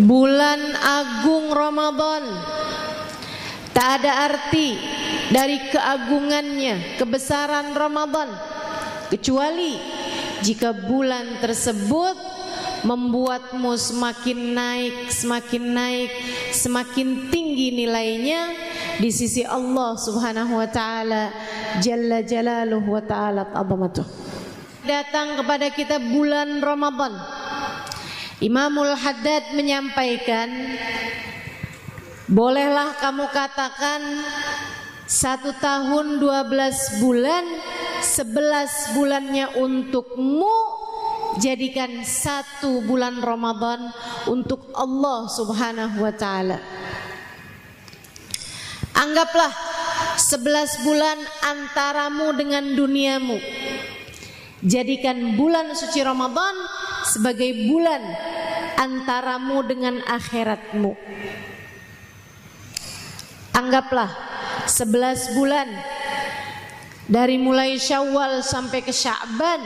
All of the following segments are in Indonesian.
bulan agung Ramadan. Tak ada arti dari keagungannya, kebesaran Ramadan, kecuali jika bulan tersebut membuatmu semakin naik, semakin tinggi nilainya di sisi Allah Subhanahu wa taala, Jalla Jalaluhu wa ta'ala azamatuh. Datang kepada kita bulan Ramadan. Imamul Haddad menyampaikan, bolehlah kamu katakan 1 tahun 12 bulan, 11 bulannya untukmu, jadikan 1 bulan Ramadan untuk Allah Subhanahu wa ta'ala. Anggaplah 11 bulan antaramu dengan duniamu. Jadikan bulan suci Ramadan sebagai bulan antaramu dengan akhiratmu. Anggaplah 11 bulan dari mulai Syawal sampai ke Sya'ban,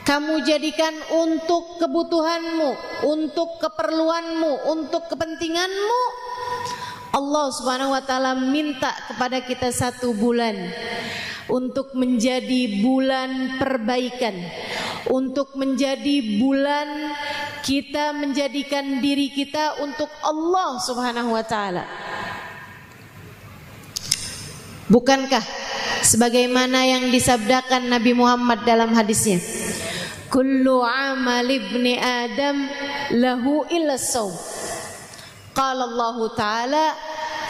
kamu jadikan untuk kebutuhanmu, untuk keperluanmu, untuk kepentinganmu. Allah Subhanahu wa ta'ala minta kepada kita 1 bulan untuk menjadi bulan perbaikan, untuk menjadi bulan kita menjadikan diri kita untuk Allah Subhanahu wa ta'ala. Bukankah sebagaimana yang disabdakan Nabi Muhammad dalam hadisnya, kullu amal ibni Adam lahu illa shaum. Qala Allah Ta'ala,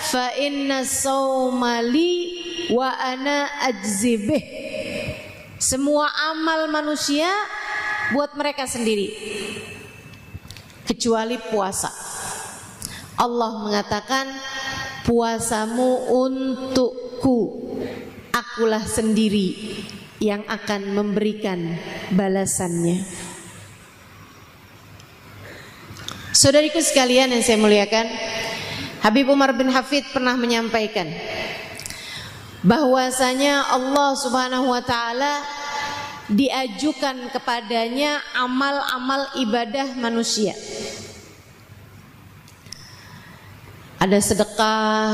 fa inna shauma li wa ana ajzi bih. Semua amal manusia buat mereka sendiri kecuali puasa. Allah mengatakan, puasamu untukku, akulah sendiri yang akan memberikan balasannya. Saudariku sekalian yang saya muliakan, Habib Umar bin Hafid pernah menyampaikan bahwasanya Allah Subhanahu wa ta'ala diajukan kepadanya amal-amal ibadah manusia. Ada sedekah,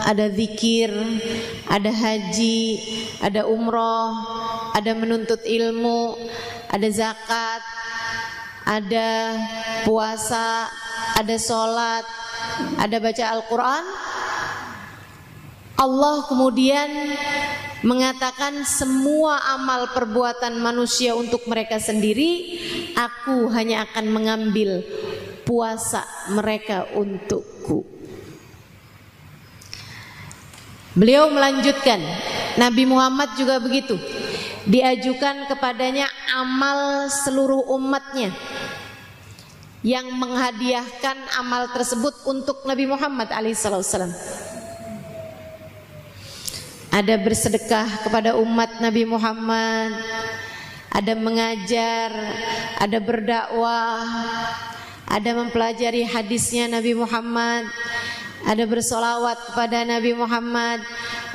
ada zikir, ada haji, ada umroh, ada menuntut ilmu, ada zakat, ada puasa, ada sholat, ada baca Al-Quran. Allah kemudian mengatakan semua amal perbuatan manusia untuk mereka sendiri, aku hanya akan mengambil puasa mereka untukku. Beliau melanjutkan, Nabi Muhammad juga begitu, diajukan kepadanya amal seluruh umatnya, yang menghadiahkan amal tersebut untuk Nabi Muhammad alaihissalam. Ada bersedekah kepada umat Nabi Muhammad, ada mengajar, ada berdakwah, ada mempelajari hadisnya Nabi Muhammad, ada bersolawat kepada Nabi Muhammad,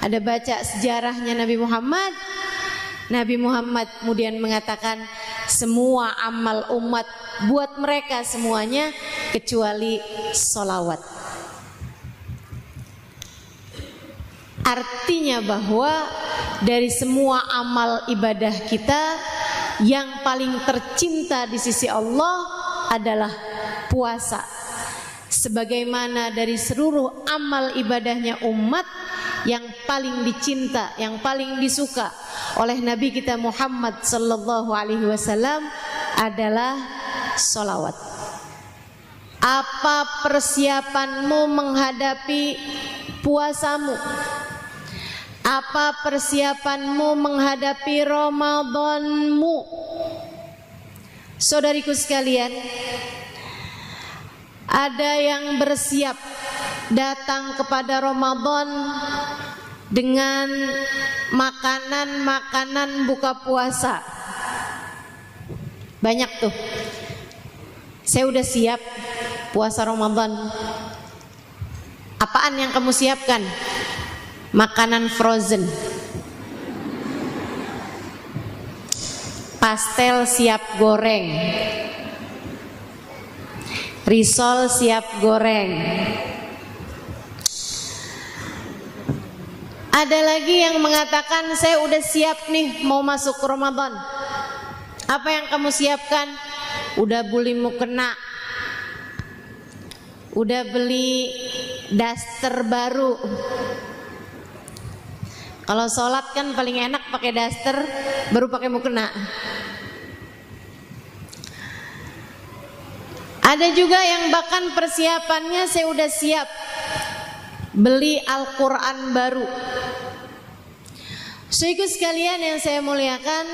ada baca sejarahnya Nabi Muhammad. Nabi Muhammad kemudian mengatakan semua amal umat buat mereka semuanya kecuali solawat. Artinya bahwa dari semua amal ibadah kita, yang paling tercinta di sisi Allah adalah puasa. Sebagaimana dari seluruh amal ibadahnya umat, yang paling dicinta, yang paling disuka oleh Nabi kita Muhammad sallallahu alaihi wasallam adalah sholawat. Apa persiapanmu menghadapi puasamu? Apa persiapanmu menghadapi Ramadanmu? Saudariku sekalian, ada yang bersiap datang kepada Ramadan dengan makanan-makanan buka puasa. Banyak tuh. Saya udah siap puasa Ramadan. Apaan yang kamu siapkan? Makanan frozen. Pastel siap goreng. risol siap goreng. Ada lagi yang mengatakan saya udah siap nih mau masuk Ramadan. Apa yang kamu siapkan? Udah beli mukena, udah beli daster baru. Kalau sholat kan paling enak pakai daster, baru pakai mukena. Ada juga yang bahkan persiapannya saya udah siap beli Al-Quran baru. Saudara sekalian yang saya muliakan,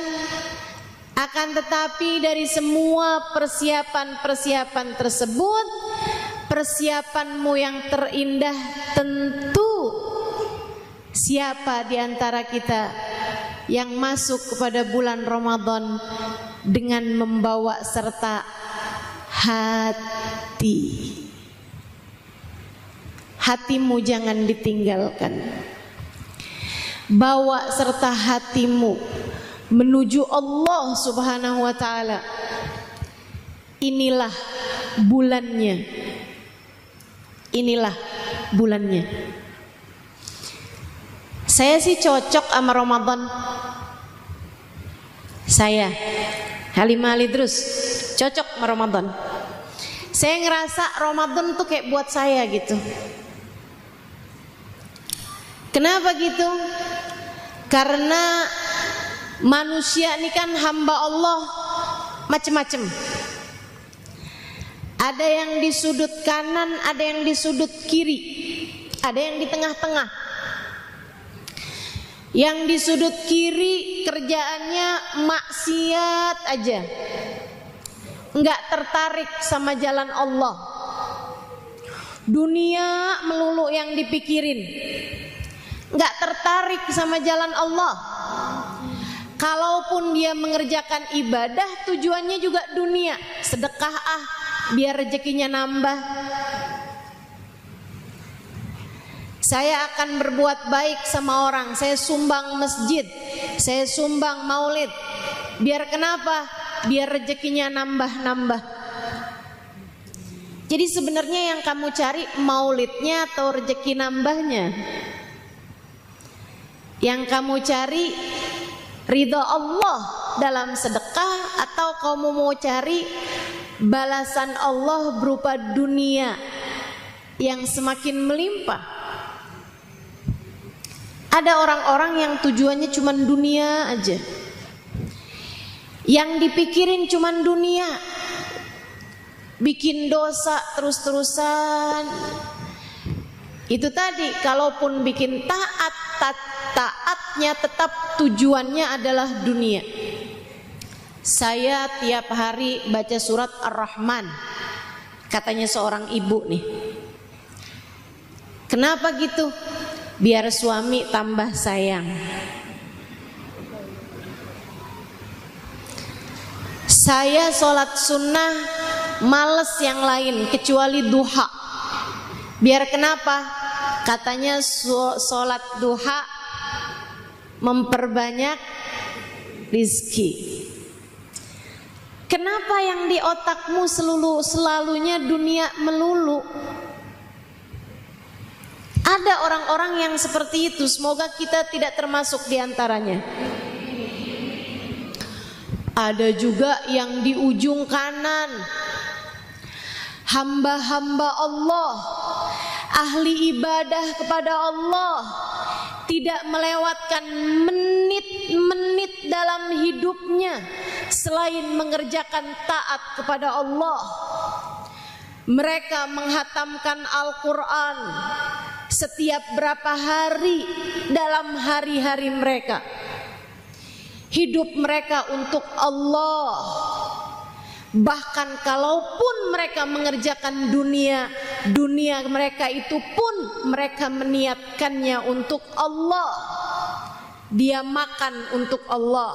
akan tetapi dari semua persiapan-persiapan tersebut, persiapanmu yang terindah tentu siapa di antara kita yang masuk kepada bulan Ramadan dengan membawa serta hati. Hatimu jangan ditinggalkan. Bawa serta hatimu menuju Allah Subhanahu wa ta'ala. Inilah bulannya. Inilah bulannya. Saya sih cocok sama Ramadan. Saya Halimah Ali Idrus cocok sama Ramadan. Saya ngerasa Ramadan tuh kayak buat saya gitu. Kenapa gitu? Karena manusia ini kan hamba Allah macam-macam. Ada yang di sudut kanan, ada yang di sudut kiri, ada yang di tengah-tengah. Yang di sudut kiri kerjaannya maksiat aja, nggak tertarik sama jalan Allah. Dunia melulu yang dipikirin, nggak tertarik sama jalan Allah. Kalaupun dia mengerjakan ibadah, tujuannya juga dunia. Sedekah biar rezekinya nambah. Saya akan berbuat baik sama orang, saya sumbang masjid, saya sumbang maulid. Biar kenapa? Biar rezekinya nambah-nambah. Jadi sebenarnya yang kamu cari maulidnya atau rezeki nambahnya? Yang kamu cari ridha Allah dalam sedekah, atau kamu mau cari balasan Allah berupa dunia yang semakin melimpah? Ada orang-orang yang tujuannya cuma dunia aja, yang dipikirin cuma dunia, bikin dosa terus-terusan. Itu tadi, kalaupun bikin taatnya tetap tujuannya adalah dunia. Saya tiap hari baca surat Ar-Rahman, katanya seorang ibu nih. Kenapa gitu? Biar suami tambah sayang. Saya sholat sunnah males yang lain kecuali duha. Biar kenapa? Katanya sholat duha memperbanyak rizki. Kenapa yang di otakmu selalunya dunia melulu? Ada orang-orang yang seperti itu. Semoga kita tidak termasuk di antaranya. Ada juga yang di ujung kanan, hamba-hamba Allah, ahli ibadah kepada Allah, tidak melewatkan menit-menit dalam hidupnya selain mengerjakan taat kepada Allah. Mereka menghatamkan Al-Quran setiap berapa hari dalam hari-hari mereka. Hidup mereka untuk Allah. Bahkan kalaupun mereka mengerjakan dunia mereka itu pun mereka meniatkannya untuk Allah. Dia makan untuk Allah,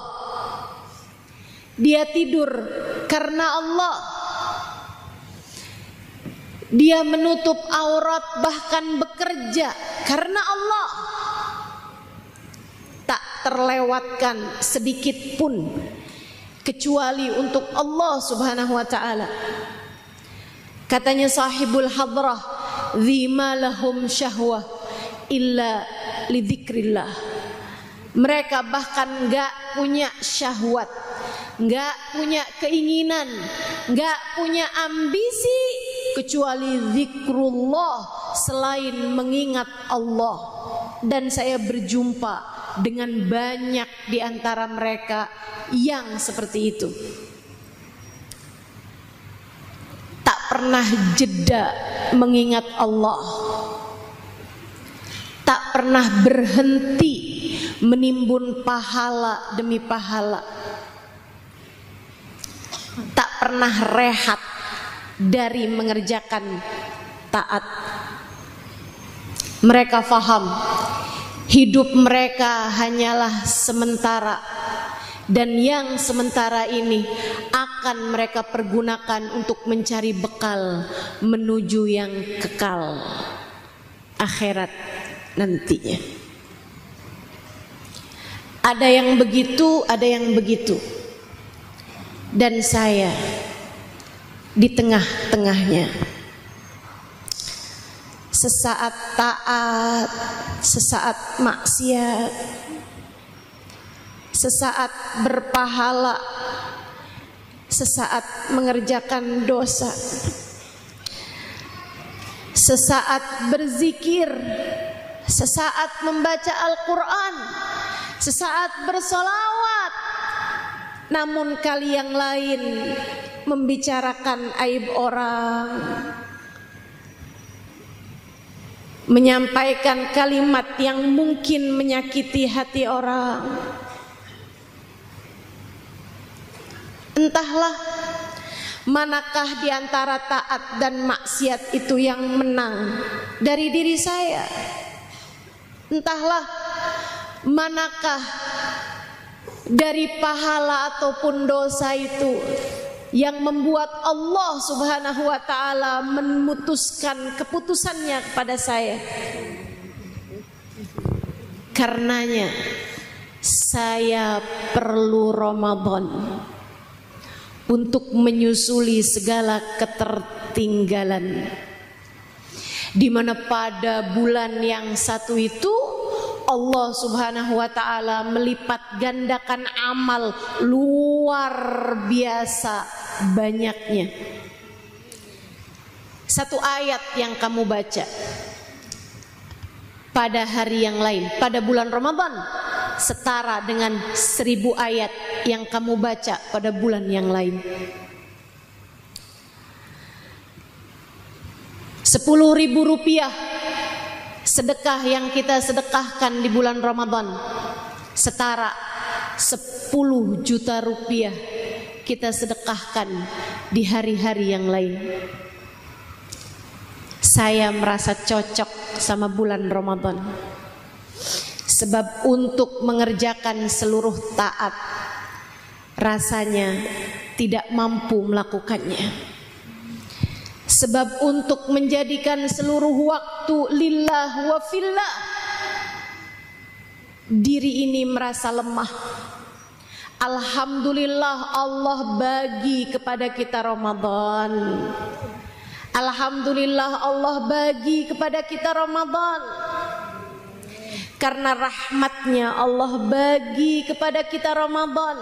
dia tidur karena Allah, dia menutup aurat bahkan bekerja karena Allah. Tak terlewatkan sedikit pun kecuali untuk Allah Subhanahu wa ta'ala. Katanya sahibul hadrah, "Dzima lahum syahwah illa lidzikrillah." Mereka bahkan enggak punya syahwat, enggak punya keinginan, enggak punya ambisi kecuali zikrullah, selain mengingat Allah. Dan saya berjumpa dengan banyak di antara mereka yang seperti itu. Tak pernah jeda mengingat Allah, tak pernah berhenti menimbun pahala demi pahala, tak pernah rehat dari mengerjakan taat. Mereka faham hidup mereka hanyalah sementara, dan yang sementara ini akan mereka pergunakan untuk mencari bekal menuju yang kekal, akhirat nantinya. Ada yang begitu, ada yang begitu, dan saya di tengah-tengahnya. Sesaat taat, sesaat maksiat, sesaat berpahala, sesaat mengerjakan dosa, sesaat berzikir, sesaat membaca Al-Quran, sesaat bersolawat. Namun kali yang lain membicarakan aib orang, menyampaikan kalimat yang mungkin menyakiti hati orang. Entahlah manakah di antara taat dan maksiat itu yang menang dari diri saya. Entahlah manakah dari pahala ataupun dosa itu yang membuat Allah Subhanahu wa ta'ala memutuskan keputusannya kepada saya. Karenanya saya perlu Ramadan untuk menyusuli segala ketertinggalan, di mana pada bulan yang satu itu Allah Subhanahu wa ta'ala melipat gandakan amal luar biasa banyaknya. Satu ayat yang kamu baca pada hari yang lain, pada bulan Ramadan, setara dengan 1000 ayat yang kamu baca pada bulan yang lain. 10.000 rupiah sedekah yang kita sedekahkan di bulan Ramadan setara 10 juta rupiah kita sedekahkan di hari-hari yang lain. Saya merasa cocok sama bulan Ramadan, sebab untuk mengerjakan seluruh taat rasanya tidak mampu melakukannya. Sebab untuk menjadikan seluruh waktu lillah wa fillah, diri ini merasa lemah. Alhamdulillah Allah bagi kepada kita Ramadan. Alhamdulillah Allah bagi kepada kita Ramadan. Karena rahmatnya Allah bagi kepada kita Ramadan,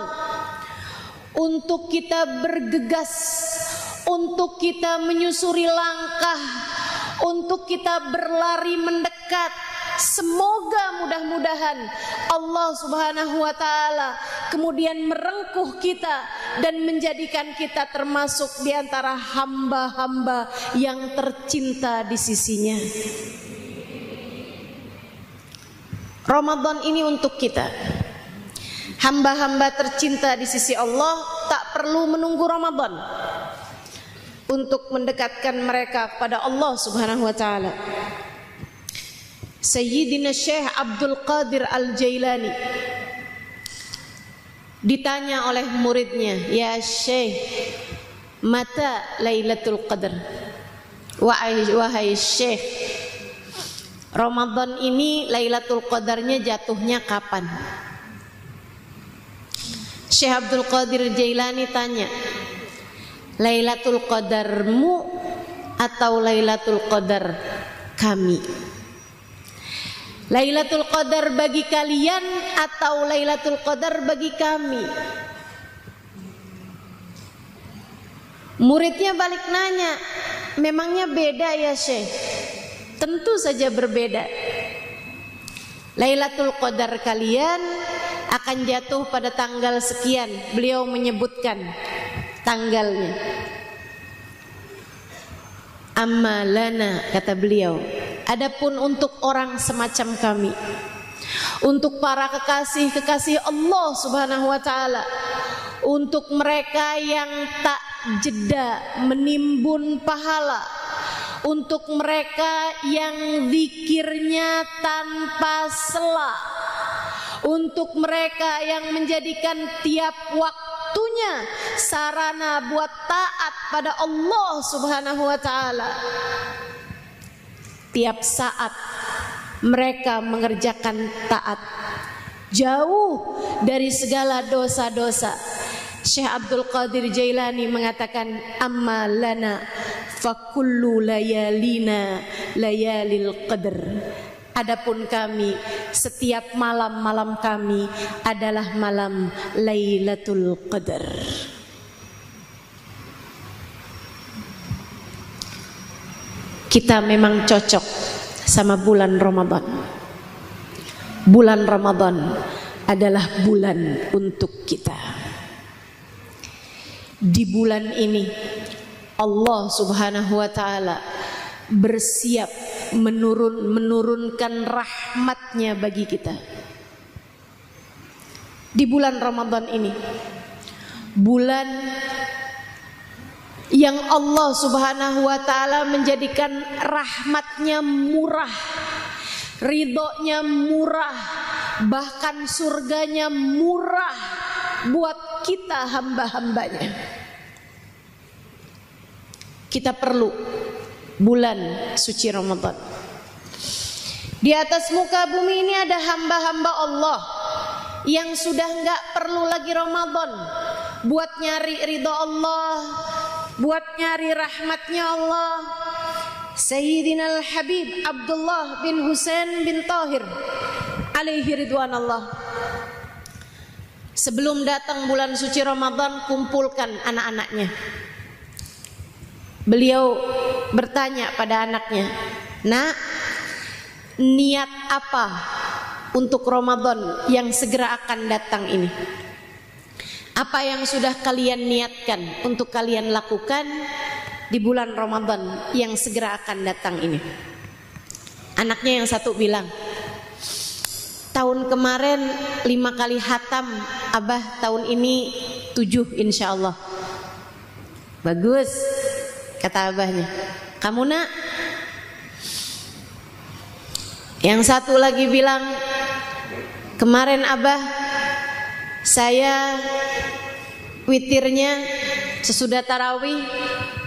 untuk kita bergegas, untuk kita menyusuri langkah, untuk kita berlari mendekat. Semoga mudah-mudahan Allah Subhanahu wa ta'ala kemudian merengkuh kita dan menjadikan kita termasuk di antara hamba-hamba yang tercinta di sisinya. Ramadan ini untuk kita, hamba-hamba tercinta di sisi Allah, tak perlu menunggu Ramadan untuk mendekatkan mereka kepada Allah Subhanahu wa ta'ala. Sayyidina Syekh Abdul Qadir Al-Jailani ditanya oleh muridnya, "Ya Syekh, mata Lailatul Qadar?" Wahai Syekh, Ramadan ini Lailatul Qadarnya jatuhnya kapan? Syekh Abdul Qadir Jailani tanya, "Lailatul Qadarmu atau Lailatul Qadar kami? Lailatul Qadar bagi kalian atau Lailatul Qadar bagi kami? Muridnya balik nanya, memangnya beda ya Syekh? Tentu saja berbeda. Lailatul Qadar kalian akan jatuh pada tanggal sekian. Beliau menyebutkan tanggalnya. Amma lana, kata beliau, adapun untuk orang semacam kami, untuk para kekasih-kekasih Allah Subhanahu wa taala, untuk mereka yang tak jeda menimbun pahala, untuk mereka yang zikirnya tanpa sela, untuk mereka yang menjadikan tiap waktunya sarana buat taat pada Allah Subhanahu wa taala. Tiap saat mereka mengerjakan taat, jauh dari segala dosa-dosa. Syekh Abdul Qadir Jailani mengatakan, amma lana fakullu layalina layalil qadr. Adapun kami, setiap malam-malam kami adalah malam Lailatul Qadar. Kita memang cocok sama bulan Ramadan. Bulan Ramadan adalah bulan untuk kita. Di bulan ini Allah Subhanahu wa taala bersiap menurunkan rahmatnya bagi kita. Di bulan Ramadan ini, bulan yang Allah Subhanahu wa taala menjadikan rahmatnya murah, ridhonya murah, bahkan surganya murah buat kita hamba-hambanya. Kita perlu bulan suci Ramadan. Di atas muka bumi ini ada hamba-hamba Allah yang sudah enggak perlu lagi Ramadan buat nyari ridha Allah, buat nyari rahmatnya Allah. Sayyidina Al-Habib Abdullah bin Husain bin Tahir alaihi ridwan Allah, sebelum datang bulan suci Ramadan, kumpulkan anak-anaknya. Beliau bertanya pada anaknya, "Nak, niat apa untuk Ramadan yang segera akan datang ini? Apa yang sudah kalian niatkan untuk kalian lakukan di bulan Ramadan yang segera akan datang ini?" Anaknya yang satu bilang, "Tahun kemarin 5 kali hatam, Abah tahun ini 7 insya Allah." Bagus, kata abahnya. "Kamu nak?" Yang satu lagi bilang, "Kemarin Abah, saya witirnya sesudah tarawih,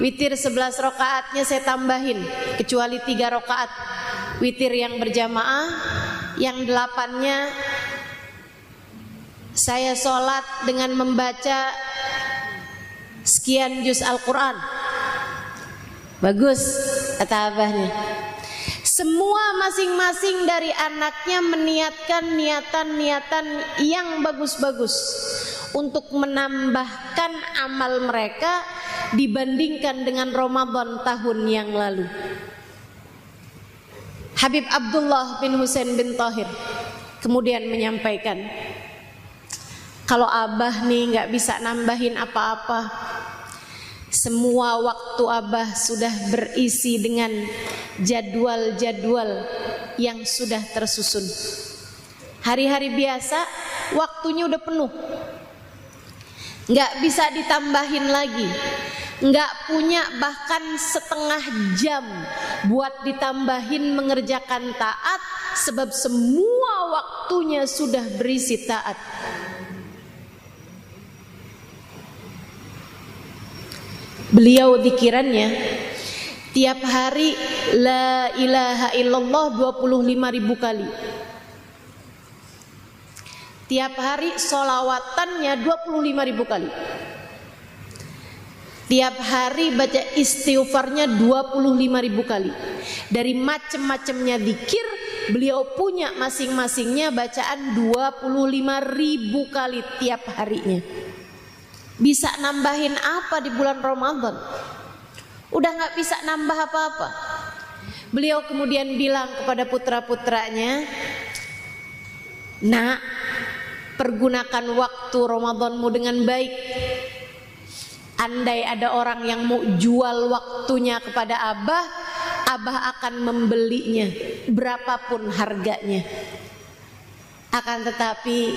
witir 11 rakaatnya saya tambahin, kecuali 3 rakaat witir yang berjamaah, yang 8-nya saya sholat dengan membaca sekian juz Al-Quran." Bagus, kata abahnya. Semua masing-masing dari anaknya meniatkan niatan-niatan yang bagus-bagus untuk menambahkan amal mereka dibandingkan dengan Ramadan tahun yang lalu. Habib Abdullah bin Husain bin Tahir kemudian menyampaikan, "Kalau Abah nih nggak bisa nambahin apa-apa. Semua waktu Abah sudah berisi dengan jadwal-jadwal yang sudah tersusun. Hari-hari biasa waktunya udah penuh, nggak bisa ditambahin lagi, nggak punya bahkan setengah jam buat ditambahin mengerjakan taat, sebab semua waktunya sudah berisi taat." Beliau dzikirannya tiap hari la ilaha illallah 25.000 kali. Tiap hari sholawatannya 25.000 kali. Tiap hari baca istighfarnya 25.000 kali. Dari macam-macamnya zikir, beliau punya masing-masingnya bacaan 25.000 kali tiap harinya. Bisa nambahin apa di bulan Ramadan? Udah gak bisa nambah apa-apa. Beliau kemudian bilang kepada putra-putranya, "Nak, pergunakan waktu Ramadanmu dengan baik. Andai ada orang yang mau jual waktunya kepada Abah, Abah akan membelinya berapapun harganya. Akan tetapi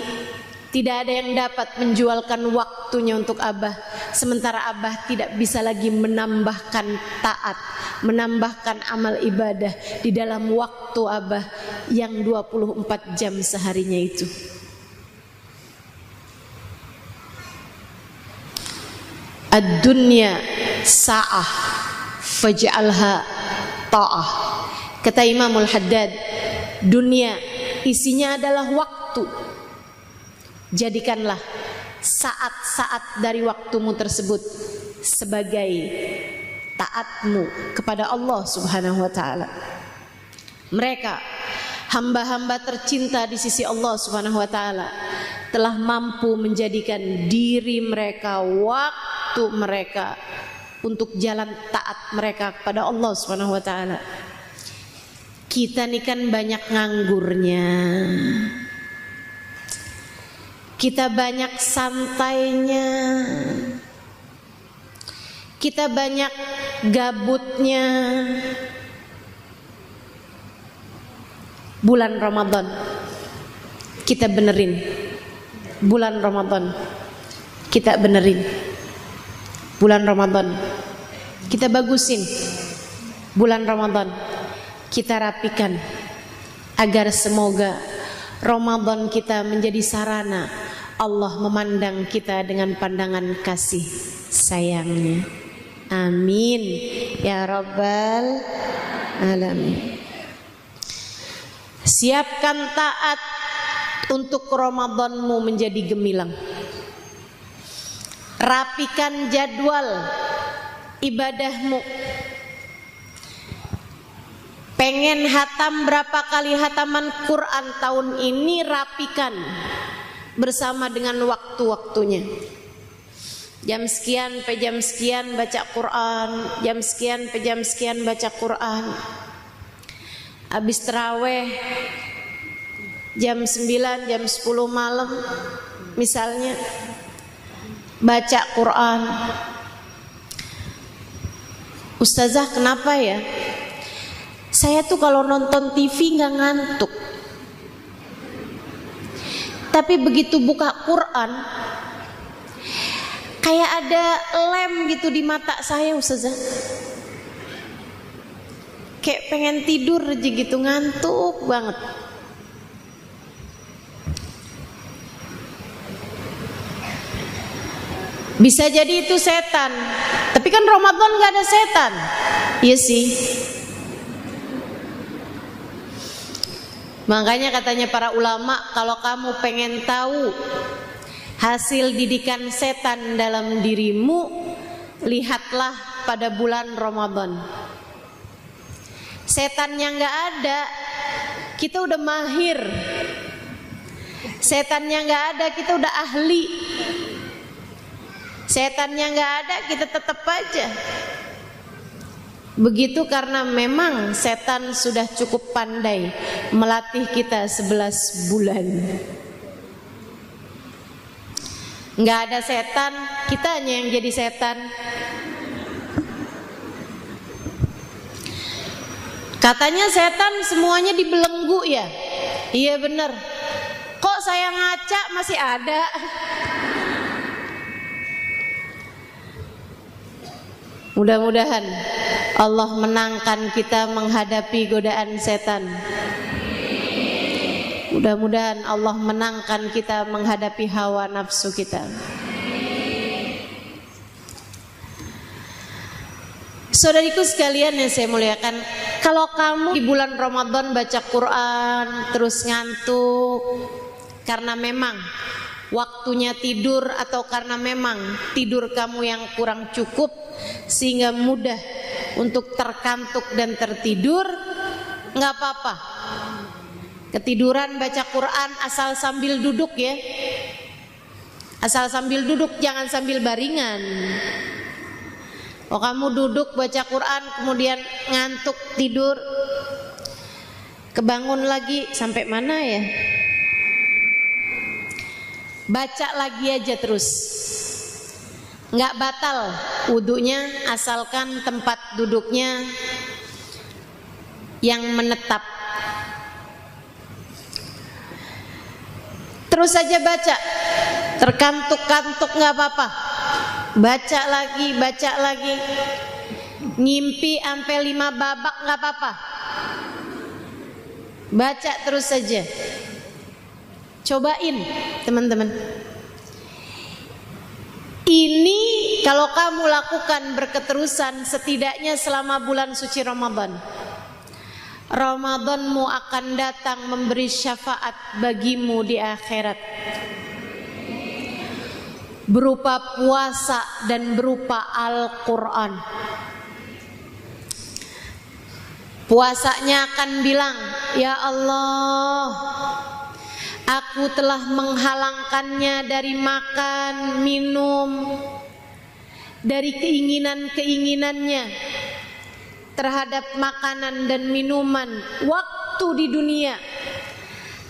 tidak ada yang dapat menjualkan waktunya untuk Abah, sementara Abah tidak bisa lagi menambahkan taat, menambahkan amal ibadah di dalam waktu Abah yang 24 jam seharinya itu." Ad-dunya sa'ah faj'alha ta'ah. Kata Imamul Haddad, dunia isinya adalah waktu. Jadikanlah saat-saat dari waktumu tersebut sebagai taatmu kepada Allah Subhanahu wa taala. Mereka hamba-hamba tercinta di sisi Allah Subhanahu wa taala telah mampu menjadikan diri mereka, waktu mereka untuk jalan taat mereka kepada Allah Subhanahu wa taala. Kita nih kan banyak nganggurnya. Kita banyak santainya. Kita banyak gabutnya. Bulan Ramadan kita benerin. Bulan Ramadan kita benerin. Bulan Ramadan kita bagusin. Bulan Ramadan kita rapikan, agar semoga Ramadan kita menjadi sarana Allah memandang kita dengan pandangan kasih sayangnya. Amin ya Rabbal Alamin. Siapkan taat untuk Ramadanmu menjadi gemilang. Rapikan jadwal ibadahmu. Pengen hatam berapa kali hataman Quran tahun ini, rapikan bersama dengan waktu-waktunya. Jam sekian pe jam sekian baca Quran, jam sekian pe jam sekian baca Quran. Habis taraweh jam 9, jam 10 malam misalnya baca Quran. Ustazah, kenapa ya? Saya tuh kalau nonton TV nggak ngantuk, tapi begitu buka Quran kayak ada lem gitu di mata saya, Ustazah. Kayak pengen tidur aja gitu, ngantuk banget. Bisa jadi itu setan, tapi kan Ramadan gak ada setan. Iya sih. Makanya katanya para ulama, kalau kamu pengen tahu hasil didikan setan dalam dirimu, lihatlah pada bulan Ramadan. Setannya gak ada, kita udah mahir. Setannya gak ada, kita udah ahli. Setannya gak ada, kita tetap aja begitu, karena memang setan sudah cukup pandai melatih kita 11 bulan. Gak ada setan, kita hanya yang jadi setan. Katanya setan semuanya dibelenggu ya. Iya bener. Kok saya ngaca masih ada? Mudah-mudahan Allah menangkan kita menghadapi godaan setan. Mudah-mudahan Allah menangkan kita menghadapi hawa nafsu kita. Saudariku sekalian yang saya muliakan, kalau kamu di bulan Ramadan baca Quran terus ngantuk karena memang waktunya tidur atau karena memang tidur kamu yang kurang cukup sehingga mudah untuk terkantuk dan tertidur, nggak apa-apa. Ketiduran baca Quran asal sambil duduk ya. Asal sambil duduk, jangan sambil baringan. Oh, kamu duduk baca Quran kemudian ngantuk tidur, kebangun lagi, sampai mana ya? Baca lagi aja terus. Nggak batal wudunya asalkan tempat duduknya yang menetap. Terus saja baca, terkantuk-kantuk nggak apa-apa, baca lagi, ngimpi sampai 5 babak nggak apa-apa, baca terus saja. Cobain teman-teman. Ini kalau kamu lakukan berketerusan setidaknya selama bulan suci Ramadan, Ramadanmu akan datang memberi syafaat bagimu di akhirat, berupa puasa dan berupa Al-Quran. Puasanya akan bilang, ya Allah, aku telah menghalangkannya dari makan, minum, dari keinginan-keinginannya terhadap makanan dan minuman waktu di dunia.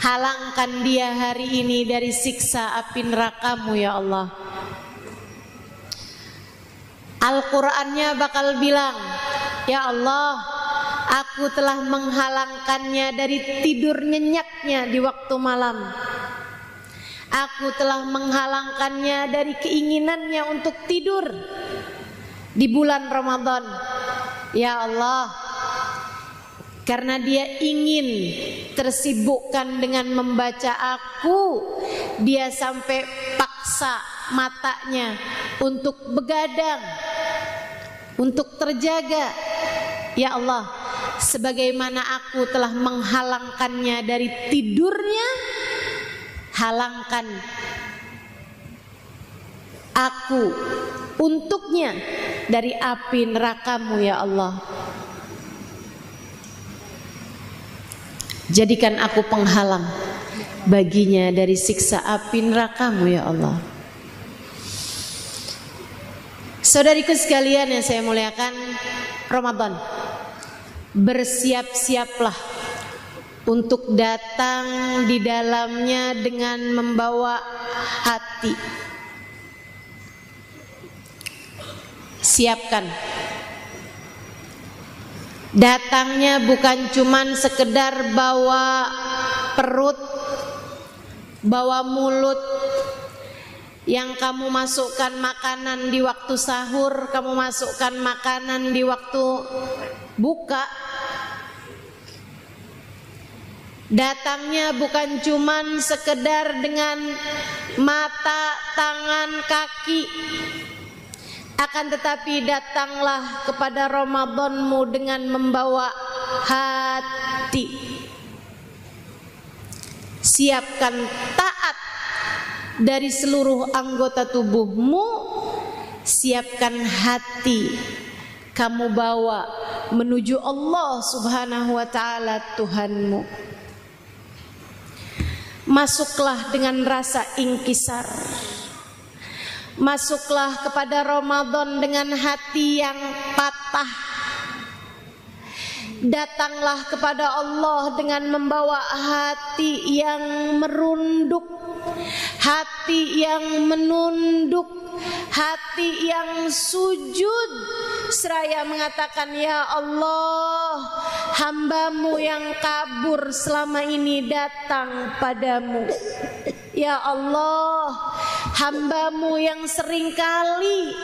Halangkan dia hari ini dari siksa api neraka-Mu ya Allah. Al-Qur'annya bakal bilang, ya Allah, aku telah menghalangkannya dari tidur nyenyaknya di waktu malam. Aku telah menghalangkannya dari keinginannya untuk tidur di bulan Ramadan. Ya Allah, karena dia ingin tersibukkan dengan membaca aku, dia sampai paksa matanya untuk begadang, untuk terjaga. Ya Allah, sebagaimana aku telah menghalangkannya dari tidurnya, halangkan aku untuknya dari api neraka-Mu ya Allah. Jadikan aku penghalang baginya dari siksa api neraka-Mu ya Allah. Saudariku sekalian yang saya muliakan, Ramadan, bersiap-siaplah untuk datang di dalamnya dengan membawa hati. Siapkan. Datangnya bukan cuman sekedar bawa perut, bawa mulut, yang kamu masukkan makanan di waktu sahur, kamu masukkan makanan di waktu buka. Datangnya bukan cuman sekedar dengan mata, tangan, kaki, akan tetapi datanglah kepada Ramadanmu dengan membawa hati. Siapkan taat dari seluruh anggota tubuhmu, siapkan hati kamu bawa menuju Allah Subhanahu wa ta'ala Tuhanmu. Masuklah dengan rasa ingkisar. Masuklah kepada Ramadan dengan hati yang patah. Datanglah kepada Allah dengan membawa hati yang merunduk, hati yang menunduk, hati yang sujud, seraya mengatakan, ya Allah, hamba-Mu yang kabur selama ini datang padamu. Ya Allah, hamba-Mu yang seringkali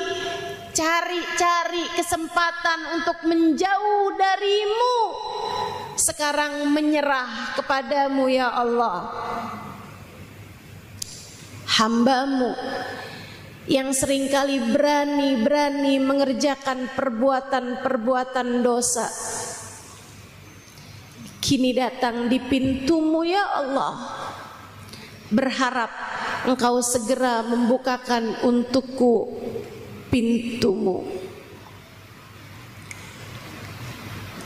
cari-cari kesempatan untuk menjauh dari-Mu, sekarang menyerah kepadamu ya Allah. Hamba-Mu yang seringkali berani-berani mengerjakan perbuatan-perbuatan dosa, kini datang di pintu-Mu ya Allah, berharap engkau segera membukakan untukku pintumu.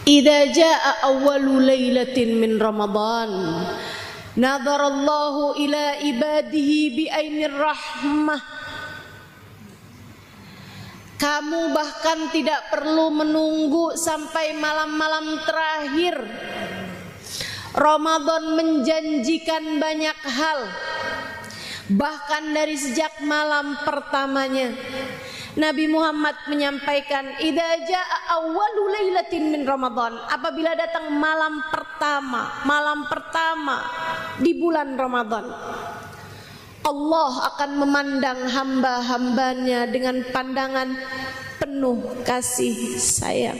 Idza jaa awwalu lailatin min Ramadan nadharallahu ila ibadihi bi ainir rahmah. Kamu bahkan tidak perlu menunggu sampai malam-malam terakhir. Ramadan menjanjikan banyak hal. Bahkan dari sejak malam pertamanya Nabi Muhammad menyampaikan, idza jaa awwalu lailatin min Ramadan, apabila datang malam pertama di bulan Ramadan, Allah akan memandang hamba-hambanya dengan pandangan penuh kasih sayang.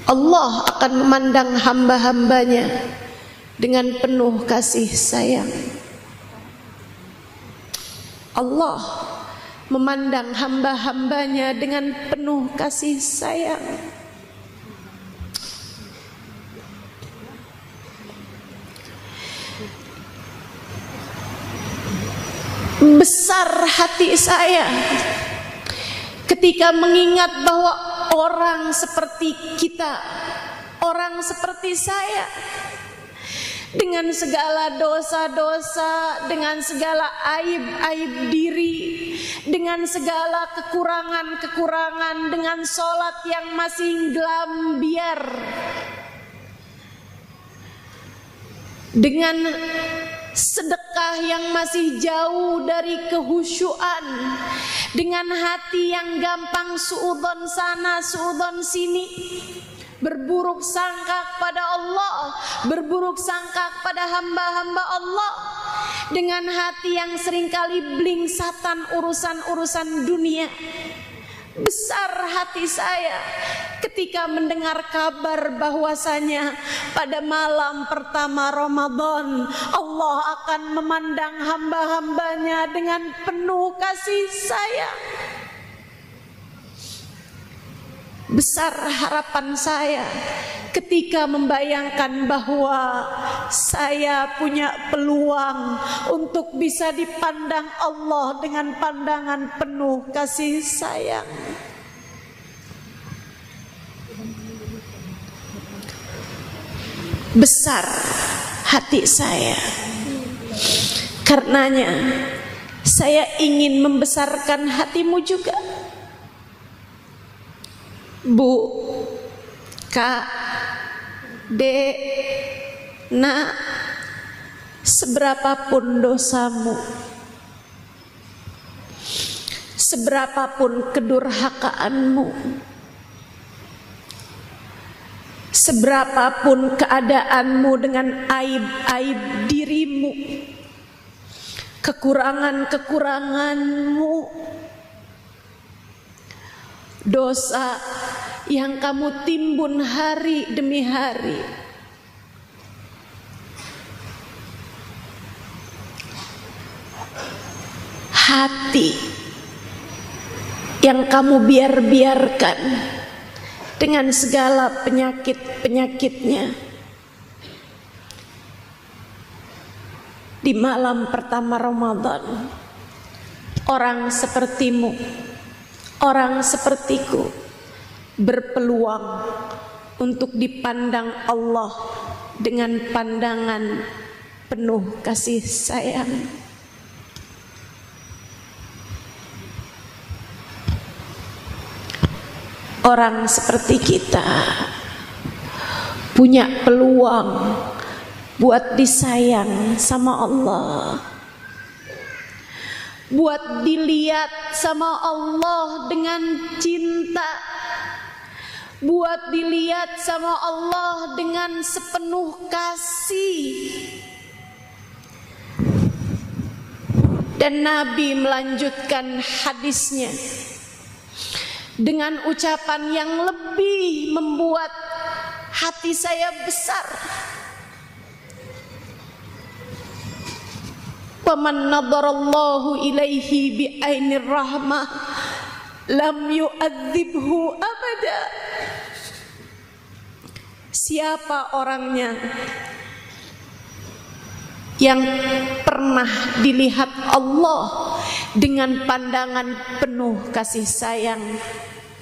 Allah akan memandang hamba-hambanya dengan penuh kasih sayang. Allah memandang hamba-hambanya dengan penuh kasih sayang. Besar hati saya ketika mengingat bahwa orang seperti kita, orang seperti saya, dengan segala dosa-dosa, dengan segala aib-aib diri, dengan segala kekurangan-kekurangan, dengan sholat yang masih gelambiar, dengan sedekah yang masih jauh dari kehusyuan, dengan hati yang gampang suudzon sana suudzon sini, berburuk sangka kepada Allah, berburuk sangka kepada hamba-hamba Allah, dengan hati yang seringkali blingsatan urusan-urusan dunia. Besar hati saya ketika mendengar kabar bahwasanya pada malam pertama Ramadan Allah akan memandang hamba-hambanya dengan penuh kasih sayang. Besar harapan saya ketika membayangkan bahwa saya punya peluang untuk bisa dipandang Allah dengan pandangan penuh kasih sayang. Besar hati saya. Karenanya saya ingin membesarkan hatimu juga. Bu, Kak, Dek, Nak, seberapapun dosamu, seberapapun kedurhakaanmu, seberapapun keadaanmu dengan aib-aib dirimu, kekurangan-kekuranganmu, dosa yang kamu timbun hari demi hari, hati yang kamu biarkan dengan segala penyakit-penyakitnya, di malam pertama Ramadan, orang sepertimu, orang sepertiku berpeluang untuk dipandang Allah dengan pandangan penuh kasih sayang. Orang seperti kita punya peluang buat disayang sama Allah, buat dilihat sama Allah dengan cinta, buat dilihat sama Allah dengan sepenuh kasih. Dan Nabi melanjutkan hadisnya dengan ucapan yang lebih membuat hati saya besar. Waman nadarallahu ilaihi bi ainir rahmah lam yu'adzibhu abada. Siapa orangnya yang pernah dilihat Allah dengan pandangan penuh kasih sayang,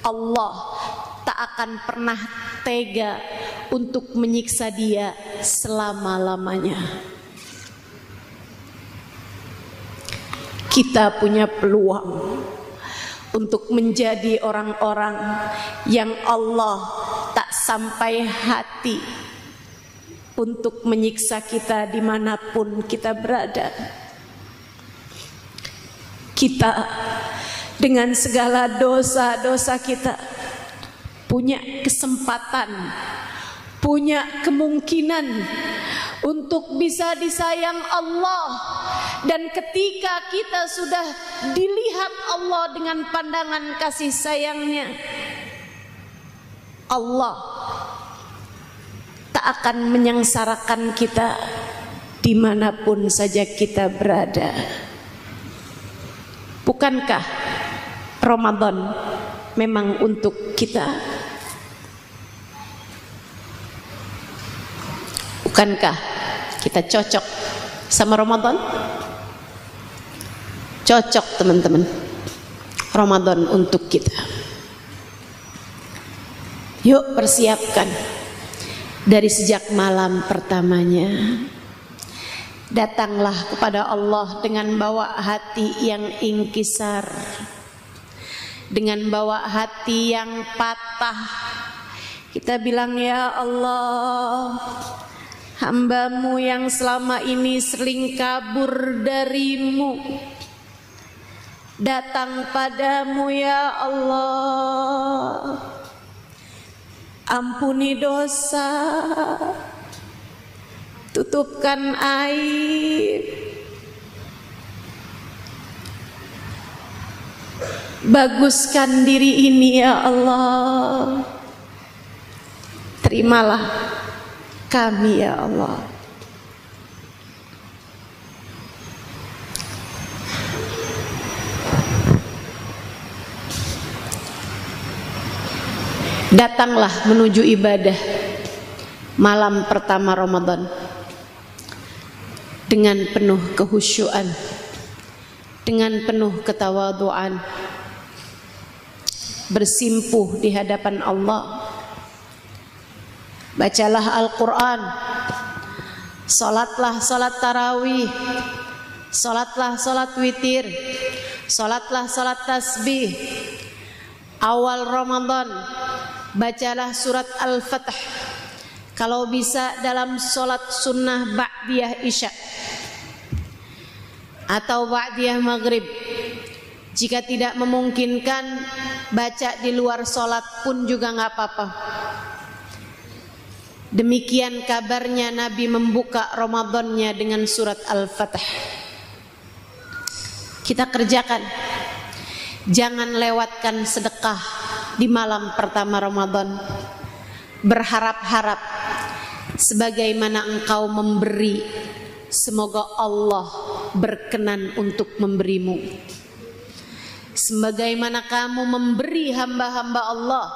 Allah tak akan pernah tega untuk menyiksa dia selama-lamanya. Kita punya peluang untuk menjadi orang-orang yang Allah tak sampai hati untuk menyiksa kita dimanapun kita berada. Kita dengan segala dosa-dosa kita punya kesempatan, punya kemungkinan untuk bisa disayang Allah. Dan ketika kita sudah dilihat Allah dengan pandangan kasih sayangnya, Allah tak akan menyengsarakan kita dimanapun saja kita berada. Bukankah Ramadan memang untuk kita? Bukankah kita cocok sama Ramadan? Cocok teman-teman, Ramadan untuk kita. Yuk persiapkan dari sejak malam pertamanya. Datanglah kepada Allah dengan bawa hati yang ingkisar, dengan bawa hati yang patah. Kita bilang, ya Allah, hamba-Mu yang selama ini sering kabur dari-Mu, datang padamu ya Allah. Ampuni dosa, tutupkan aib, baguskan diri ini ya Allah. Terimalah kami ya Allah. Datanglah menuju ibadah malam pertama Ramadan dengan penuh kehusyuan, dengan penuh ketawaduan, bersimpuh di hadapan Allah. Bacalah Al-Quran, salatlah salat tarawih, salatlah salat witir, salatlah salat tasbih. Awal Ramadan bacalah surat Al-Fatih, kalau bisa dalam sholat sunnah ba'diyah isya atau ba'diyah maghrib. Jika tidak memungkinkan, baca di luar sholat pun juga nggak apa-apa. Demikian kabarnya Nabi membuka Ramadannya dengan surat Al-Fatih. Kita kerjakan, jangan lewatkan sedekah di malam pertama Ramadan. Berharap-harap sebagaimana engkau memberi, semoga Allah berkenan untuk memberimu. Sebagaimana kamu memberi hamba-hamba Allah,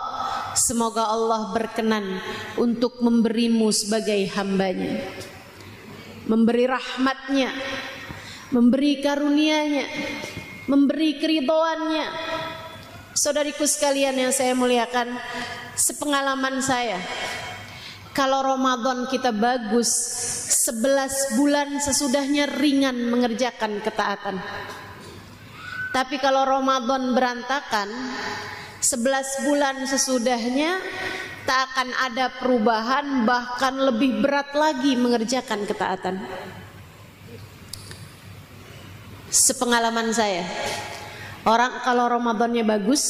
semoga Allah berkenan untuk memberimu sebagai hambanya. Memberi rahmatnya, memberi karunia-Nya, memberi keridhoannya. Saudariku sekalian yang saya muliakan, sepengalaman saya, kalau Ramadan kita bagus, 11 bulan sesudahnya ringan mengerjakan ketaatan. Tapi kalau Ramadan berantakan, 11 bulan sesudahnya tak akan ada perubahan, bahkan lebih berat lagi mengerjakan ketaatan. Sepengalaman saya, orang kalau Ramadannya bagus,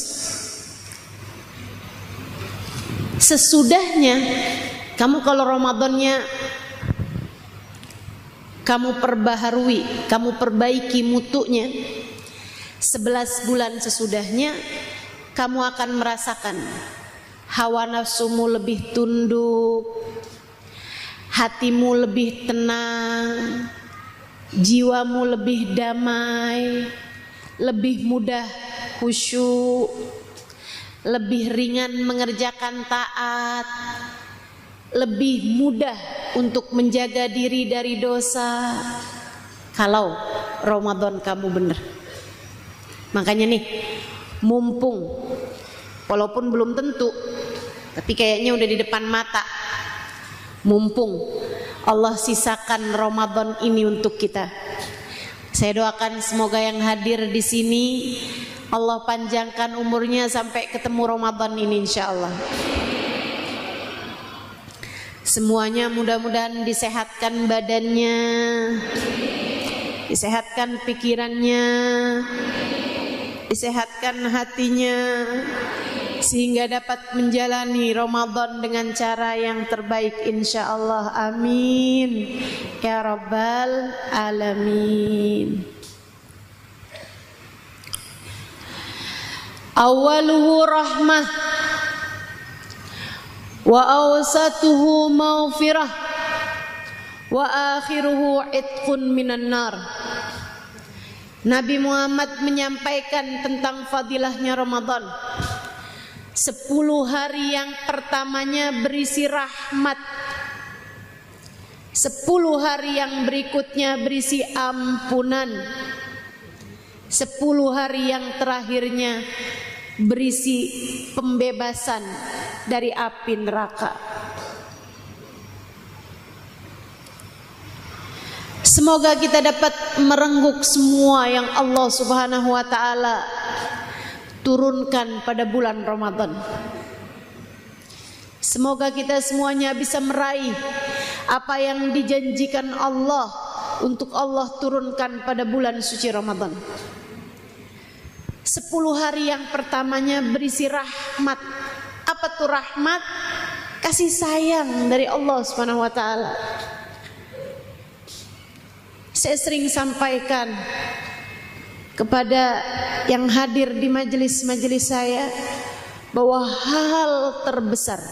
sesudahnya kamu kalau Ramadannya kamu perbaharui, kamu perbaiki mutunya, 11 bulan sesudahnya kamu akan merasakan hawa nafsumu lebih tunduk, hatimu lebih tenang, jiwamu lebih damai, lebih mudah khusyuk, lebih ringan mengerjakan taat, lebih mudah untuk menjaga diri dari dosa kalau Ramadan kamu benar. Makanya nih, mumpung walaupun belum tentu, tapi kayaknya udah di depan mata, mumpung Allah sisakan Ramadan ini untuk kita. Saya doakan semoga yang hadir di sini Allah panjangkan umurnya sampai ketemu Ramadan ini insyaallah. Semuanya mudah-mudahan disehatkan badannya, disehatkan pikirannya, disehatkan hatinya, sehingga dapat menjalani Ramadan dengan cara yang terbaik insyaallah. Amin ya rabbal alamin. Awaluhu rahmah wa awsatuhu maghfirah wa akhiruhu itqun minan nar. Nabi Muhammad menyampaikan tentang fadilahnya Ramadan. 10 hari yang pertamanya berisi rahmat, 10 hari yang berikutnya berisi ampunan, 10 hari yang terakhirnya berisi pembebasan dari api neraka. Semoga kita dapat merengguk semua yang Allah Subhanahu wa taala turunkan pada bulan Ramadan. Semoga kita semuanya bisa meraih apa yang dijanjikan Allah untuk Allah turunkan pada bulan suci Ramadan. 10 hari yang pertamanya berisi rahmat. Apa tuh rahmat? Kasih sayang dari Allah Subhanahu wa taala. Saya sering sampaikan kepada yang hadir di majelis-majelis saya bahwa hal terbesar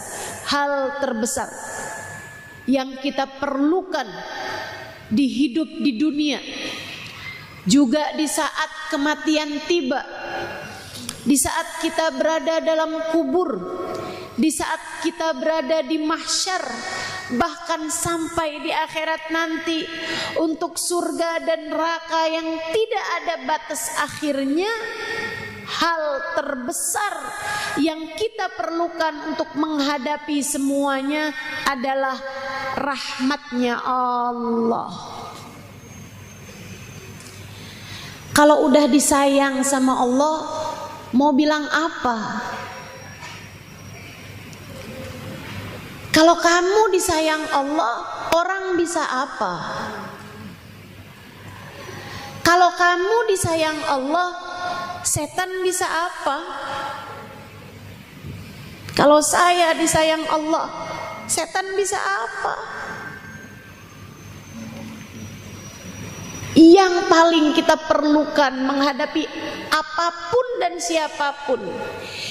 yang kita perlukan di hidup di dunia, juga di saat kematian tiba, di saat kita berada dalam kubur, di saat kita berada di mahsyar, bahkan sampai di akhirat nanti, untuk surga dan neraka yang tidak ada batas akhirnya, hal terbesar yang kita perlukan untuk menghadapi semuanya adalah rahmatnya Allah. Kalau udah disayang sama Allah, mau bilang apa? Kalau kamu disayang Allah, orang bisa apa? Kalau kamu disayang Allah, setan bisa apa? Kalau saya disayang Allah, setan bisa apa? Yang paling kita perlukan menghadapi apapun dan siapapun,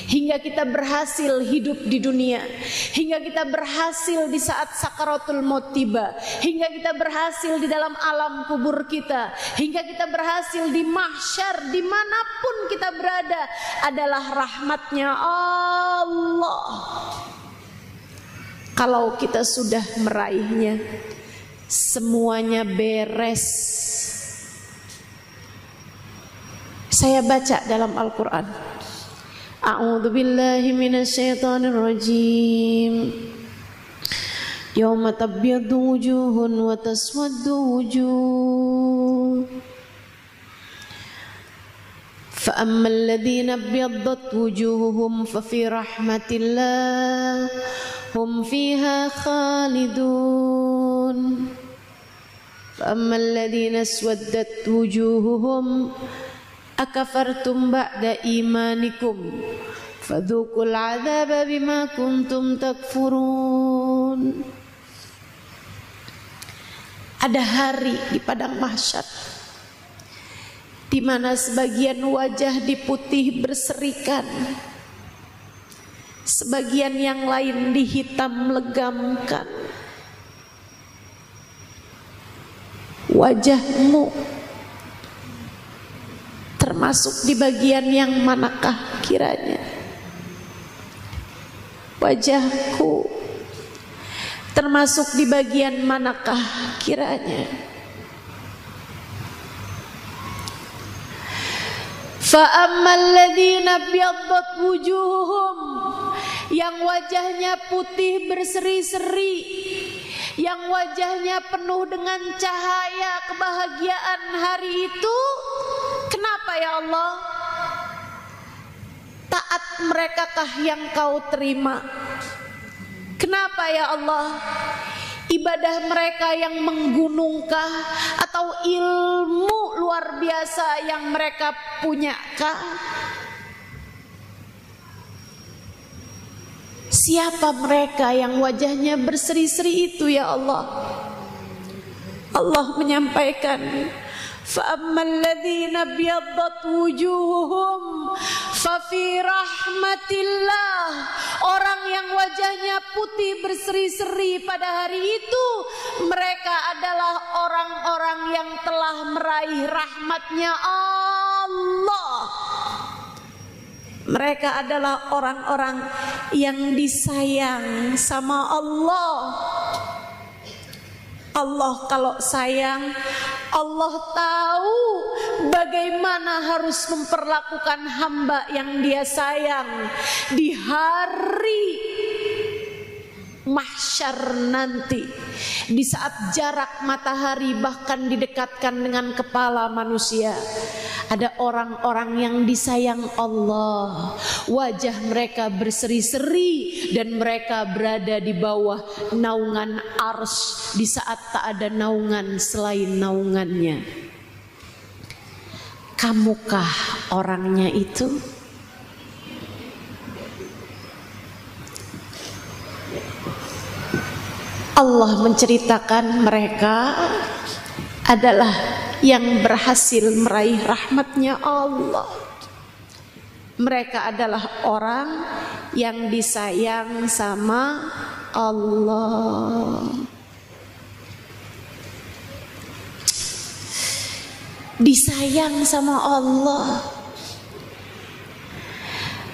hingga kita berhasil hidup di dunia, hingga kita berhasil di saat sakaratul maut tiba, hingga kita berhasil di dalam alam kubur kita, hingga kita berhasil di mahsyar, dimanapun kita berada, adalah rahmatnya Allah. Kalau kita sudah meraihnya, semuanya beres. Saya baca dalam Al-Quran, A'udzu billahi minasyaitonir rajim. Yauma tabyaddu wujuhun wa taswaddu wujuh. Fa ammal ladzina abyaddat wujuhuhum fa fi rahmatillah hum fiha khalidun. Fa ammal ladzina aswaddat wujuhuhum akafartum ba'da imanikum fadzuqul 'adzaba bima kuntum takfurun. Ada hari di padang mahsyar di mana sebagian wajah diputih berserikan, sebagian yang lain dihitam legamkan. Wajahmu termasuk di bagian yang manakah kiranya? Wajahku Termasuk di bagian manakah kiranya? Fa ammal ladzina biyaddat wujuhum, yang wajahnya putih berseri-seri, yang wajahnya penuh dengan cahaya kebahagiaan hari itu, kenapa ya Allah? Taat merekakah yang kau terima? Kenapa ya Allah? Ibadah mereka yang menggunungkah, atau ilmu luar biasa yang mereka punyakah? Siapa mereka yang wajahnya berseri-seri itu ya Allah? Allah menyampaikan, فَأَمَّا الَّذِينَ بِيَضَّتْ وُجُوهُهُمْ فَفِي رَحْمَةِ اللَّهِ, orang yang wajahnya putih berseri-seri pada hari itu, mereka adalah orang-orang yang telah meraih rahmatnya Allah. Mereka adalah orang-orang yang disayang sama Allah. Allah kalau sayang, Allah tahu bagaimana harus memperlakukan hamba yang Dia sayang di hari mahsyar nanti, di saat jarak matahari bahkan didekatkan dengan kepala manusia. Ada orang-orang yang disayang Allah, wajah mereka berseri-seri dan mereka berada di bawah naungan arsy di saat tak ada naungan selain naungannya. Kamukah orangnya itu? Allah menceritakan mereka adalah yang berhasil meraih rahmatnya Allah. Mereka adalah orang yang disayang sama Allah. Disayang sama Allah.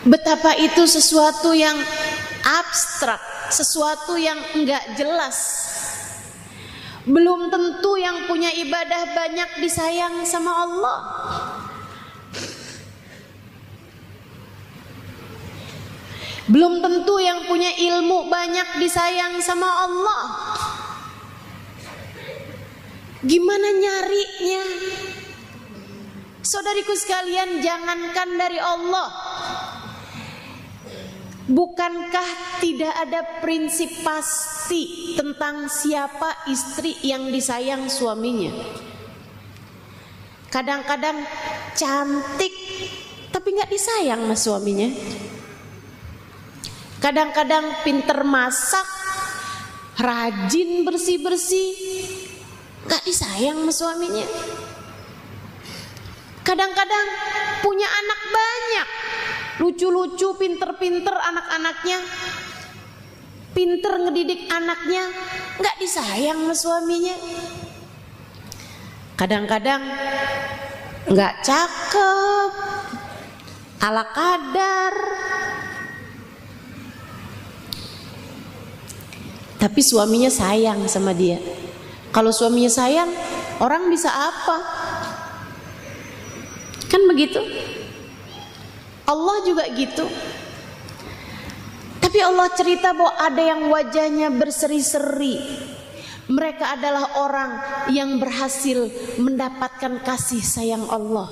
Betapa itu sesuatu yang abstrak, sesuatu yang enggak jelas. Belum tentu yang punya ibadah banyak disayang sama Allah. Belum tentu yang punya ilmu banyak disayang sama Allah. Gimana nyarinya? Saudariku sekalian, jangankan dari Allah, bukankah tidak ada prinsip pasti tentang siapa istri yang disayang suaminya? Kadang-kadang cantik tapi nggak disayang sama suaminya. Kadang-kadang pinter masak, rajin bersih-bersih, nggak disayang sama suaminya. Kadang-kadang punya anak banyak, lucu-lucu, pinter-pinter anak-anaknya, pinter ngedidik anaknya, nggak disayang sama suaminya. Kadang-kadang nggak cakep, ala kadar, tapi suaminya sayang sama dia. Kalau suaminya sayang, orang bisa apa? Kan begitu? Allah juga gitu. Tapi Allah cerita bahwa ada yang wajahnya berseri-seri. Mereka adalah orang yang berhasil mendapatkan kasih sayang Allah.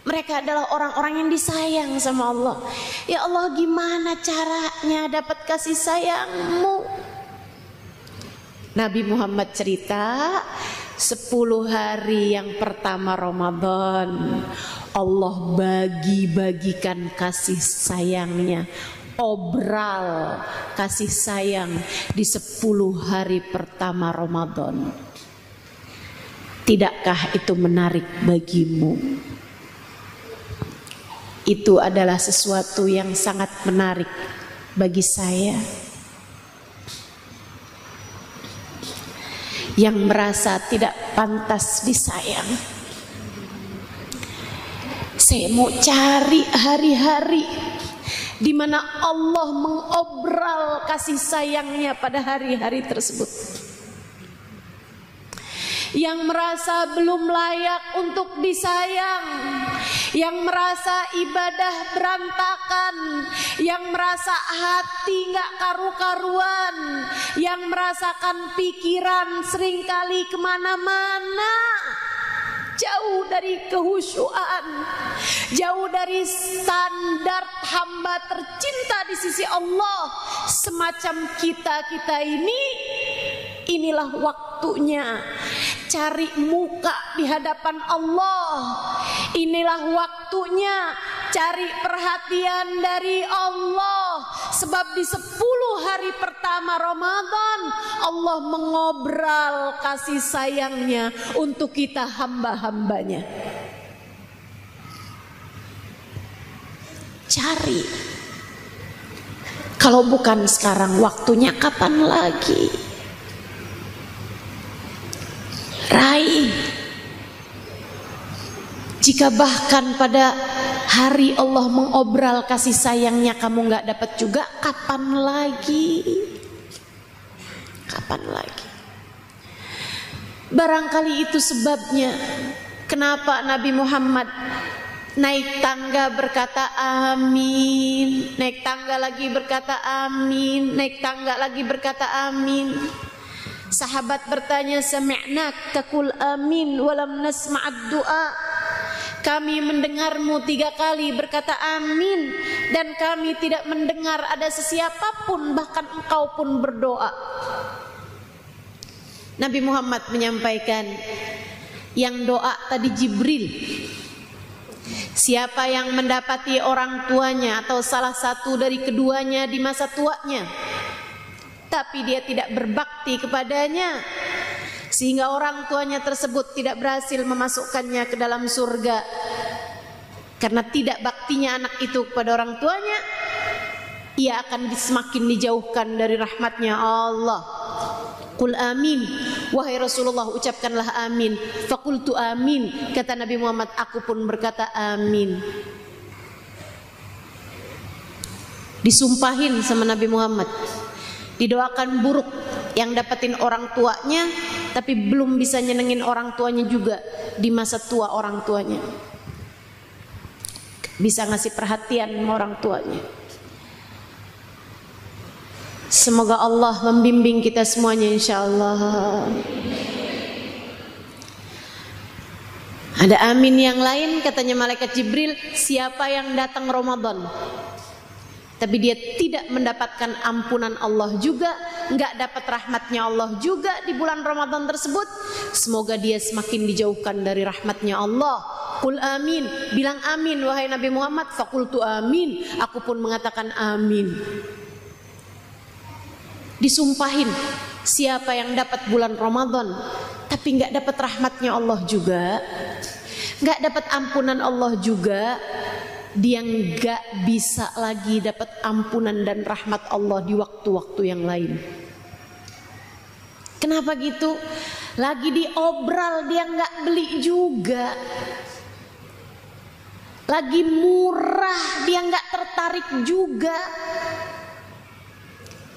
Mereka adalah orang-orang yang disayang sama Allah. Ya Allah, gimana caranya dapat kasih sayang-Mu? Nabi Muhammad cerita, 10 hari yang pertama Ramadan, Allah bagi-bagikan kasih sayangnya, obral kasih sayang di 10 hari pertama Ramadan. Tidakkah itu menarik bagimu? Itu adalah sesuatu yang sangat menarik bagi saya, yang merasa tidak pantas disayang. Saya mau cari hari-hari di mana Allah mengobral kasih sayangnya pada hari-hari tersebut. Yang merasa belum layak untuk disayang, yang merasa ibadah berantakan, yang merasa hati gak karu-karuan, yang merasakan pikiran seringkali kemana-mana, jauh dari kehusyuan, jauh dari standar hamba tercinta di sisi Allah. Semacam kita ini, inilah waktunya cari muka di hadapan Allah. Inilah waktunya cari perhatian dari Allah. Sebab di 10 hari pertama Ramadan Allah mengobral kasih sayangnya untuk kita hamba-hambanya. Cari. Kalau bukan sekarang, waktunya kapan lagi? Raih. Jika bahkan pada hari Allah mengobral kasih sayangnya kamu gak dapat juga, kapan lagi? Kapan lagi? Barangkali itu sebabnya kenapa Nabi Muhammad naik tangga berkata amin, naik tangga lagi berkata amin, naik tangga lagi berkata amin. Sahabat bertanya, sami'nak taqul amin walam nasma'ad du'a. Kami mendengarmu 3 kali berkata amin, dan kami tidak mendengar ada sesiapapun, bahkan engkau pun berdoa. Nabi Muhammad menyampaikan, yang doa tadi Jibril. Siapa yang mendapati orang tuanya atau salah satu dari keduanya di masa tuanya, tapi dia tidak berbakti kepadanya, sehingga orang tuanya tersebut tidak berhasil memasukkannya ke dalam surga karena tidak baktinya anak itu kepada orang tuanya, ia akan semakin dijauhkan dari rahmatnya Allah. Qul amin, wahai Rasulullah, ucapkanlah amin. Faqultu amin, kata Nabi Muhammad, aku pun berkata amin. Disumpahin sama Nabi Muhammad, didoakan buruk yang dapetin orang tuanya tapi belum bisa nyenengin orang tuanya juga di masa tua orang tuanya, bisa ngasih perhatian sama orang tuanya. Semoga Allah membimbing kita semuanya insyaallah. Ada amin yang lain, katanya malaikat Jibril, siapa yang datang Ramadan tapi dia tidak mendapatkan ampunan Allah juga, nggak dapat rahmatnya Allah juga di bulan Ramadan tersebut, semoga dia semakin dijauhkan dari rahmatnya Allah. Qul amin, bilang amin wahai Nabi Muhammad. Faqultu amin, aku pun mengatakan amin. Disumpahin, siapa yang dapat bulan Ramadan tapi nggak dapat rahmatnya Allah juga, nggak dapat ampunan Allah juga, dia nggak bisa lagi dapat ampunan dan rahmat Allah di waktu-waktu yang lain. Kenapa gitu? Lagi diobral dia nggak beli juga, lagi murah dia nggak tertarik juga.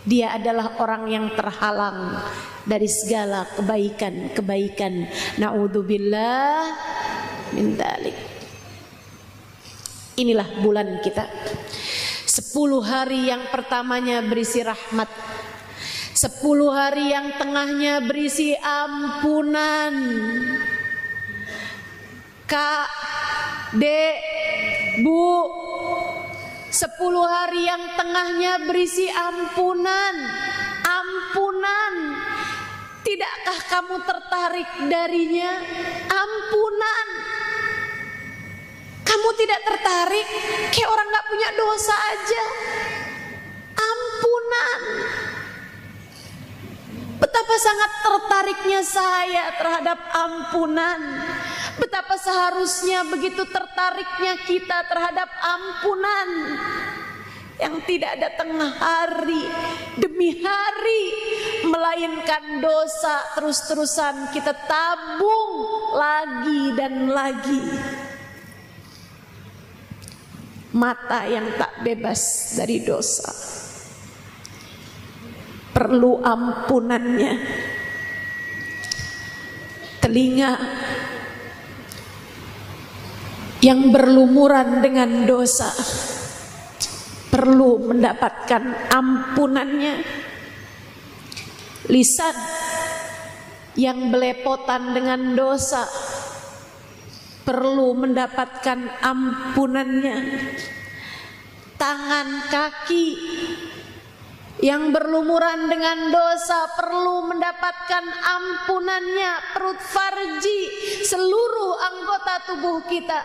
Dia adalah orang yang terhalang dari segala kebaikan. Na'udzubillah min dzalik. Inilah bulan kita. 10 hari yang pertamanya berisi rahmat, 10 hari yang tengahnya berisi ampunan. Kak, Dek, Bu, 10 hari yang tengahnya berisi ampunan. Ampunan. Tidakkah kamu tertarik darinya? Ampunan. Kamu tidak tertarik, kayak orang gak punya dosa aja. Ampunan. Betapa sangat tertariknya saya terhadap ampunan. Betapa seharusnya begitu tertariknya kita terhadap ampunan yang tidak datang hari demi hari, melainkan dosa terus-terusan kita tabung lagi dan lagi. mata yang tak bebas dari dosa, perlu ampunannya. Telinga yang berlumuran dengan dosa, perlu mendapatkan ampunannya. Lisan yang belepotan dengan dosa, perlu mendapatkan ampunannya. Tangan, kaki yang berlumuran dengan dosa perlu mendapatkan ampunannya. Perut, farji, seluruh anggota tubuh kita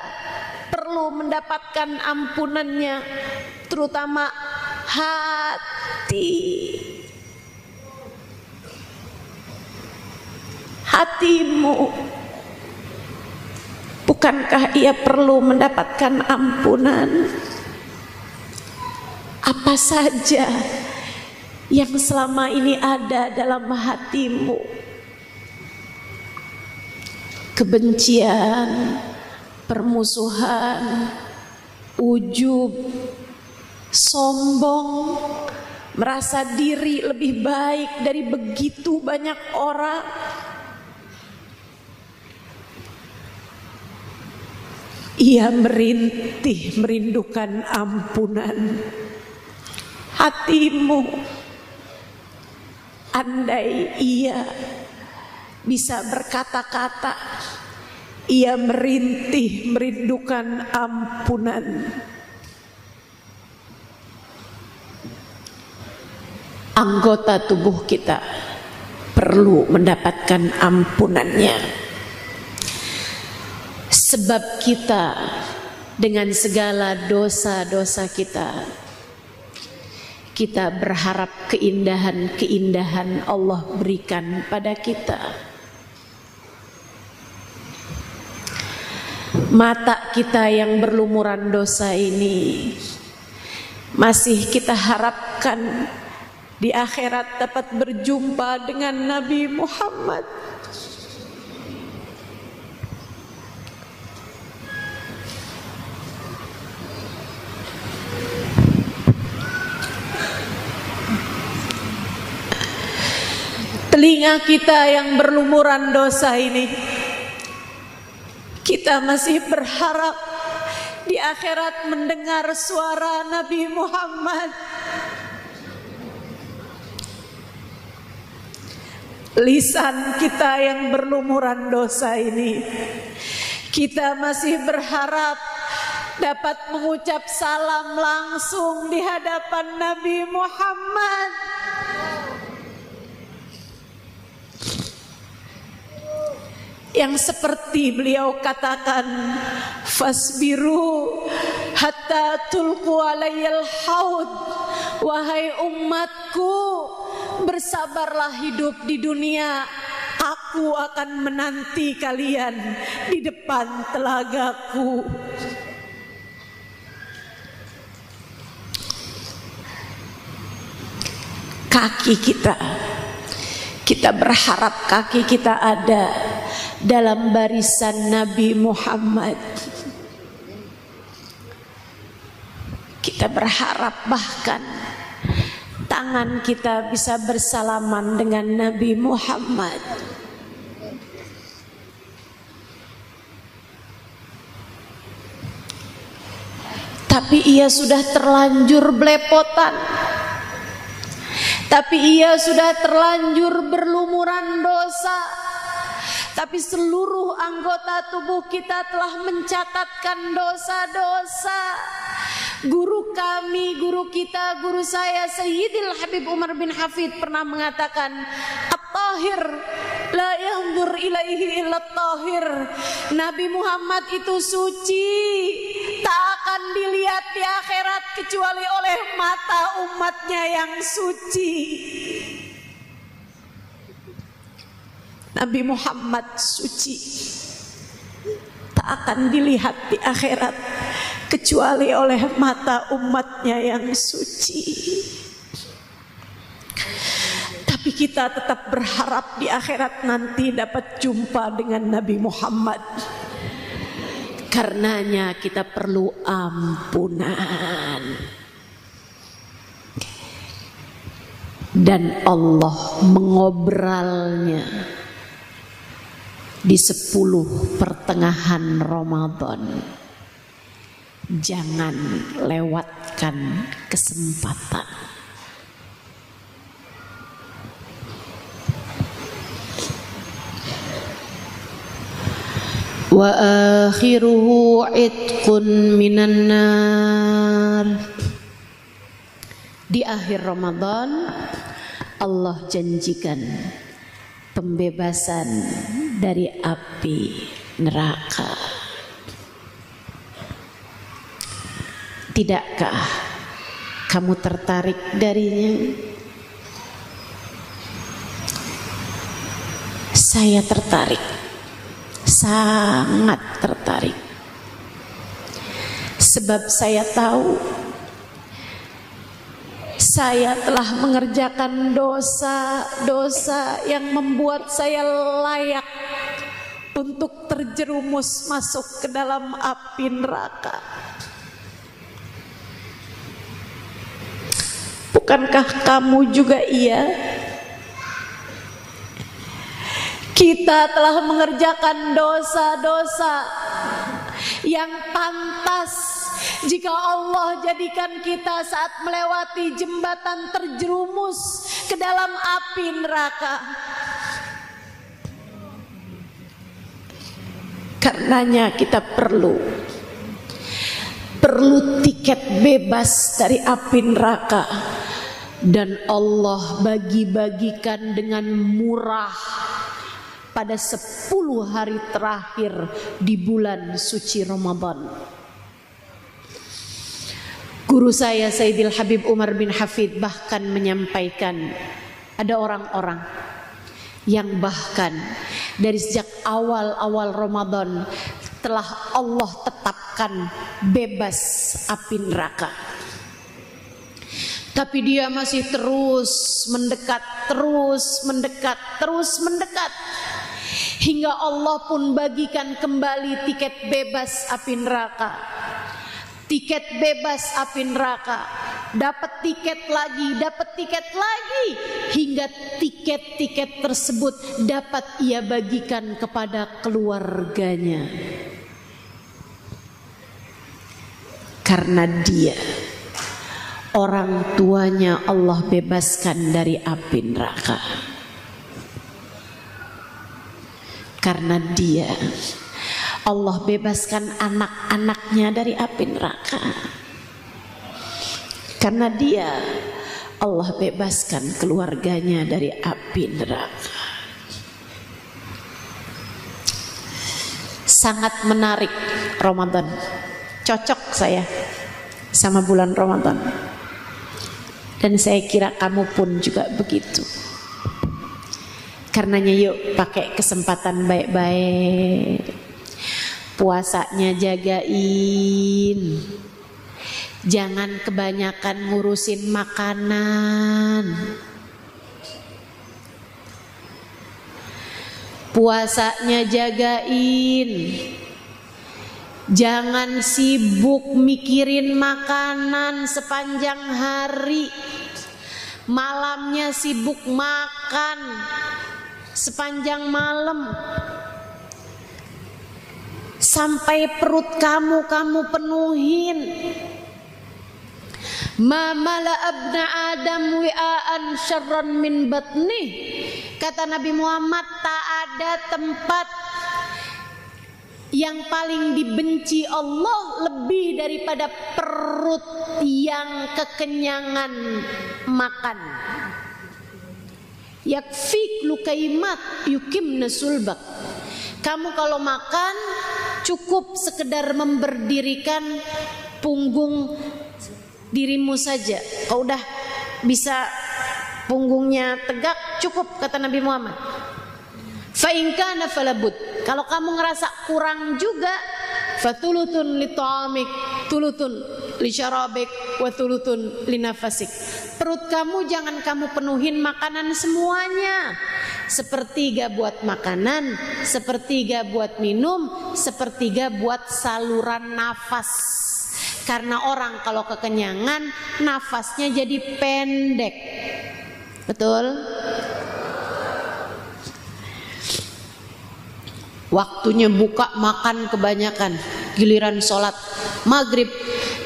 perlu mendapatkan ampunannya, terutama hati. Hatimu, bukankah ia perlu mendapatkan ampunan? Apa saja yang selama ini ada dalam hatimu? Kebencian, permusuhan, ujub, sombong, merasa diri lebih baik dari begitu banyak orang. Ia merintih merindukan ampunan. Hatimu, andai ia bisa berkata-kata, ia merintih merindukan ampunan. Anggota tubuh kita perlu mendapatkan ampunannya. Sebab kita dengan segala dosa-dosa kita berharap keindahan-keindahan Allah berikan pada kita. Mata kita yang berlumuran dosa ini masih kita harapkan di akhirat dapat berjumpa dengan Nabi Muhammad. Telinga kita yang berlumuran dosa ini, kita masih berharap di akhirat mendengar suara Nabi Muhammad. Lisan kita yang berlumuran dosa ini, kita masih berharap dapat mengucap salam langsung di hadapan Nabi Muhammad. Yang seperti beliau katakan, fasbiru hatta tulqu alayyal haud. Wahai umatku, bersabarlah hidup di dunia, aku akan menanti kalian di depan telagaku. Kaki kita berharap kaki kita ada dalam barisan Nabi Muhammad. Kita berharap bahkan tangan kita bisa bersalaman dengan Nabi Muhammad. Tapi ia sudah terlanjur belepotan, tapi ia sudah terlanjur berlumuran dosa. Tapi seluruh anggota tubuh kita telah mencatatkan dosa-dosa. Guru kami, guru kita, guru saya Sayyidil Habib Umar bin Hafid pernah mengatakan, At-Tahir la yanzur ilaihi illa At-Tahir. Nabi Muhammad itu suci, tak akan dilihat di akhirat kecuali oleh mata umatnya yang suci. Nabi Muhammad suci, tak akan dilihat di akhirat kecuali oleh mata umatnya yang suci. Tapi kita tetap berharap di akhirat nanti dapat jumpa dengan Nabi Muhammad. Karenanya kita perlu ampunan. Dan Allah mengobralnya di 10 pertengahan Ramadan. Jangan lewatkan kesempatan. Wa akhiruhu itqun minan nar. Di akhir Ramadan Allah janjikan pembebasan dari api neraka. Tidakkah kamu tertarik darinya? Saya tertarik, sangat tertarik. Sebab saya tahu saya telah mengerjakan dosa-dosa yang membuat saya layak untuk terjerumus masuk ke dalam api neraka. Bukankah kamu juga iya? Kita telah mengerjakan dosa-dosa yang pantas jika Allah jadikan kita saat melewati jembatan terjerumus ke dalam api neraka. Karenanya kita perlu tiket bebas dari api neraka. Dan Allah bagi-bagikan dengan murah pada 10 hari terakhir di bulan suci Ramadan. Guru saya Sayyidil Habib Umar bin Hafid bahkan menyampaikan ada orang-orang yang bahkan dari sejak awal-awal Ramadan telah Allah tetapkan bebas api neraka. Tapi dia masih terus mendekat, hingga Allah pun bagikan kembali tiket bebas api neraka. Tiket bebas api neraka, dapat tiket lagi, hingga tiket-tiket tersebut dapat ia bagikan kepada keluarganya. Karena dia, orang tuanya Allah bebaskan dari api neraka. Karena dia, Allah bebaskan anak-anaknya dari api neraka. Karena dia, Allah bebaskan keluarganya dari api neraka. Sangat menarik Ramadan. Cocok saya sama bulan Ramadan. Dan saya kira kamu pun juga begitu. Karenanya yuk pakai kesempatan baik-baik. Puasanya jagain. Jangan kebanyakan ngurusin makanan. Puasanya jagain. Jangan sibuk mikirin makanan sepanjang hari. Malamnya sibuk makan sepanjang malam. Sampai perut kamu penuhin. Ma mala abna Adam wi'aan syarran min batni. Kata Nabi Muhammad, tak ada tempat yang paling dibenci Allah lebih daripada perut yang kekenyangan makan. Yakfik lukaimat yukimna sulbak. Kamu kalau makan cukup sekedar memberdirikan punggung dirimu saja. Kau udah bisa punggungnya tegak, cukup kata Nabi Muhammad. Fa in kana falabud. Kalau kamu ngerasa kurang juga, fatulutun li ta'amik, tulutun li syarabik, wa tulutun li nafasik. Perut kamu jangan kamu penuhin makanan semuanya. sepertiga buat makanan, sepertiga buat minum, sepertiga buat saluran nafas. Karena orang kalau kekenyangan nafasnya jadi pendek. Betul? Waktunya buka makan kebanyakan, giliran sholat maghrib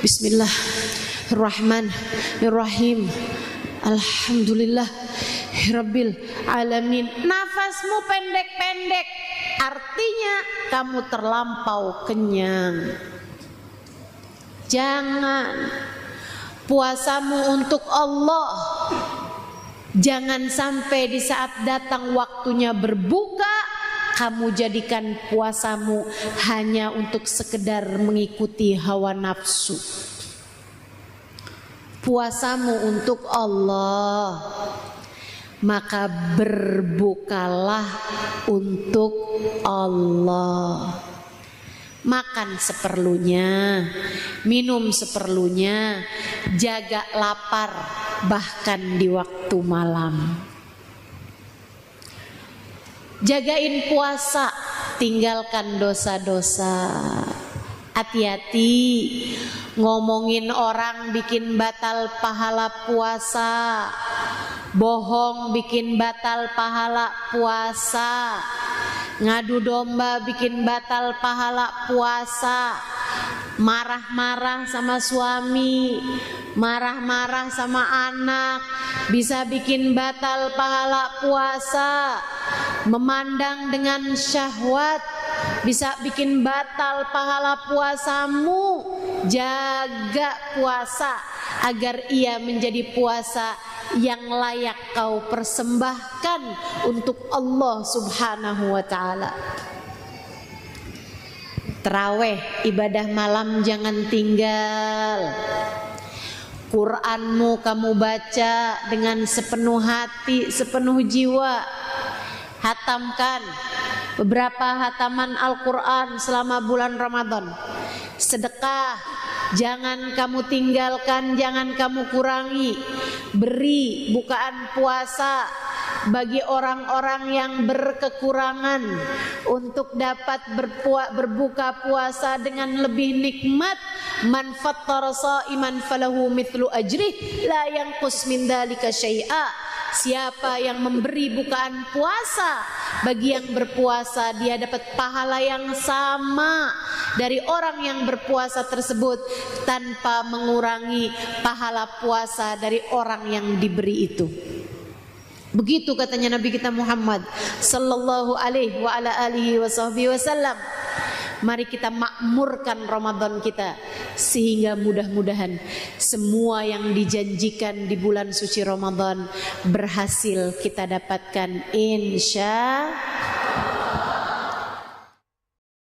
Bismillahirrahmanirrahim, Alhamdulillahirabbil alamin, nafasmu pendek-pendek, artinya kamu terlampau kenyang. Jangan, puasamu untuk Allah. Jangan sampai di saat datang waktunya berbuka kamu jadikan puasamu hanya untuk sekedar mengikuti hawa nafsu. Puasamu untuk Allah, maka berbukalah untuk Allah. Makan seperlunya, minum seperlunya, jaga lapar bahkan di waktu malam. Jagain puasa, tinggalkan dosa-dosa. Hati-hati ngomongin orang bikin batal pahala puasa, bohong bikin batal pahala puasa, ngadu domba bikin batal pahala puasa, marah-marah sama suami, marah-marah sama anak bisa bikin batal pahala puasa, memandang dengan syahwat bisa bikin batal pahala puasamu. Jaga puasa agar ia menjadi puasa yang layak kau persembahkan untuk Allah Subhanahu wa ta'ala. Tarawih, ibadah malam jangan tinggal. Qur'anmu kamu baca dengan sepenuh hati, sepenuh jiwa. Hatamkan beberapa hataman Al-Quran selama bulan Ramadan. Sedekah jangan kamu tinggalkan, jangan kamu kurangi. Beri bukaan puasa bagi orang-orang yang berkekurangan untuk dapat berbuka puasa dengan lebih nikmat. Man fattara sha'iman falahu mithlu ajrih la yanqus min dzalika syai'a. Siapa yang memberi bukaan puasa bagi yang berpuasa, dia dapat pahala yang sama dari orang yang berpuasa tersebut tanpa mengurangi pahala puasa dari orang yang diberi itu. Begitu katanya Nabi kita Muhammad sallallahu alaihi wa ala alihi wasallam. Mari kita makmurkan Ramadan kita sehingga mudah-mudahan semua yang dijanjikan di bulan suci Ramadan berhasil kita dapatkan insya